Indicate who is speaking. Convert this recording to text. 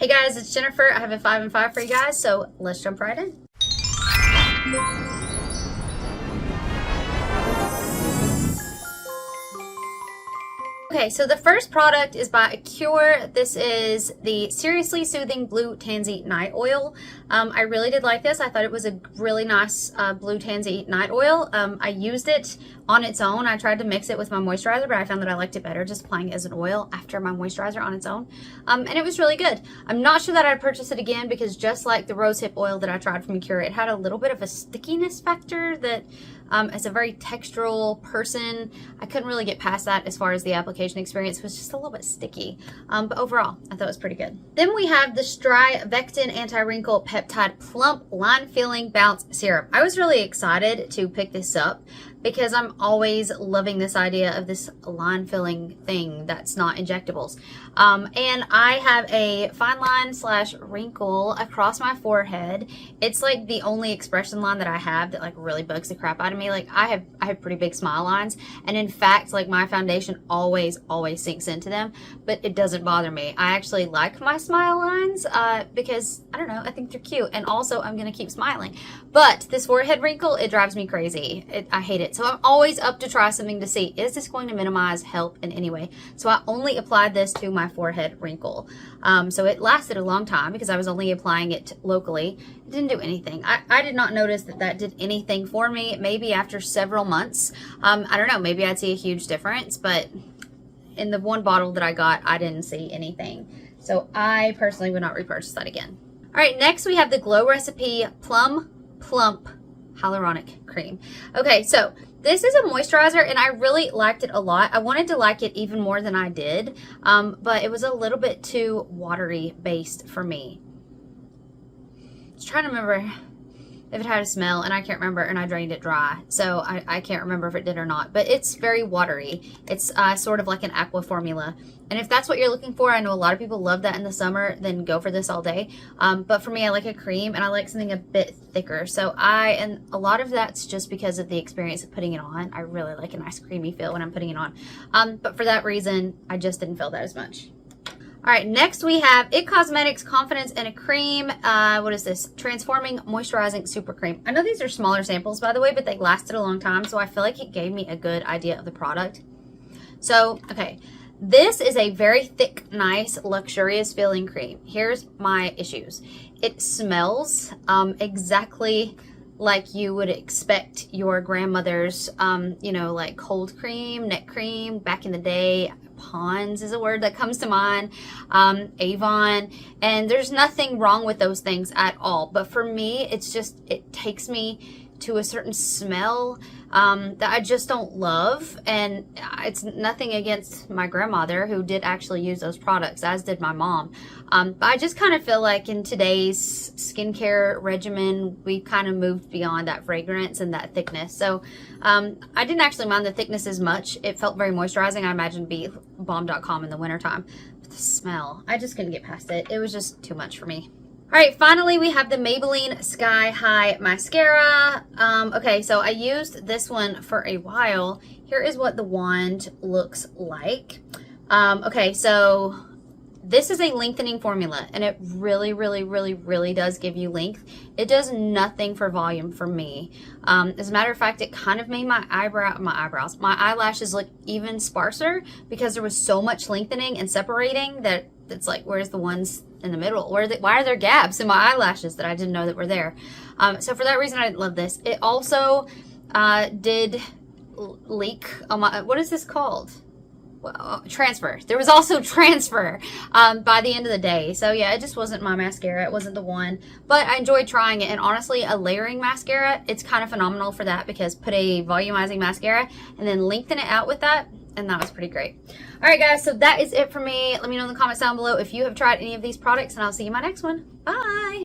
Speaker 1: Hey guys, it's Jennifer. I have a 5 and 5 for you guys, so let's jump right in. Okay, so the first product is by Acure. This is the Seriously Soothing Blue Tansy Night Oil. I really did like this. I thought it was a really nice blue tansy night oil. I used it on its own. I tried to mix it with my moisturizer, but I found that I liked it better just applying it as an oil after my moisturizer on its own. And it was really good. I'm not sure that I'd purchase it again because just like the rosehip oil that I tried from Acure, it had a little bit of a stickiness factor that as a very textural person, I couldn't really get past that as far as the application experience. It was just a little bit sticky. But overall, I thought it was pretty good. Then we have the StriVectin Anti-Wrinkle Peptide Plump Line Filling Bounce Serum. I was really excited to pick this up because I'm always loving this idea of this line filling thing that's not injectables. And I have a fine line / wrinkle across my forehead. It's like the only expression line that I have that like really bugs the crap out of me. Like I have pretty big smile lines, and in fact like my foundation always sinks into them, but it doesn't bother me. I actually like my smile lines because I don't know, I think they're cute, and also I'm gonna keep smiling. But this forehead wrinkle, it drives me crazy. I hate it. So I'm always up to try something to see, is this going to minimize, help in any way? So I only applied this to my forehead wrinkle. So it lasted a long time because I was only applying it locally. It didn't do anything. I did not notice that that did anything for me. Maybe after several months, I don't know, maybe I'd see a huge difference, but in the one bottle that I got, I didn't see anything. So I personally would not repurchase that again. All right, next we have the Glow Recipe Plump Hyaluronic Cream. Okay, so this is a moisturizer and I really liked it a lot. I wanted to like it even more than I did, but it was a little bit too watery based for me. I was trying to remember if it had a smell, and I can't remember, and I drained it dry, so I can't remember if it did or not, but it's very watery. It's sort of like an aqua formula, and if that's what you're looking for, I know a lot of people love that in the summer, then go for this all day, but for me, I like a cream, and I like something a bit thicker, so and a lot of that's just because of the experience of putting it on. I really like a nice creamy feel when I'm putting it on, but for that reason, I just didn't feel that as much. All right, next we have IT Cosmetics Confidence in a Cream. What is this? Transforming Moisturizing Super Cream. I know these are smaller samples, by the way, but they lasted a long time, so I feel like it gave me a good idea of the product. So, okay, this is a very thick, nice, luxurious feeling cream. Here's my issues. It smells exactly like you would expect your grandmother's, you know, like cold cream, neck cream, back in the day. Pond's is a word that comes to mind, Avon, and there's nothing wrong with those things at all. But for me, it's just, it takes me to a certain smell that I just don't love, and it's nothing against my grandmother who did actually use those products, as did my mom. But I just kind of feel like in today's skincare regimen, we kind of moved beyond that fragrance and that thickness. So I didn't actually mind the thickness as much. It felt very moisturizing. I imagine be bomb.com in the wintertime. But the smell, I just couldn't get past it. It was just too much for me. All right, finally, we have the Maybelline Sky High Mascara. Okay, so I used this one for a while. Here is what the wand looks like. Okay, so this is a lengthening formula, and it really does give you length. It does nothing for volume for me. As a matter of fact, it kind of made my eyelashes look even sparser because there was so much lengthening and separating that it's like, where's the ones in the middle? Why are there gaps in my eyelashes that I didn't know that were there? So for that reason, I didn't love this. It also did leak on my, what is this called? Well, transfer. There was also transfer by the end of the day. So yeah, it just wasn't my mascara. It wasn't the one, but I enjoyed trying it. And honestly, a layering mascara, it's kind of phenomenal for that because put a volumizing mascara and then lengthen it out with that, and that was pretty great. All right, guys, so that is it for me. Let me know in the comments down below if you have tried any of these products, and I'll see you in my next one. Bye.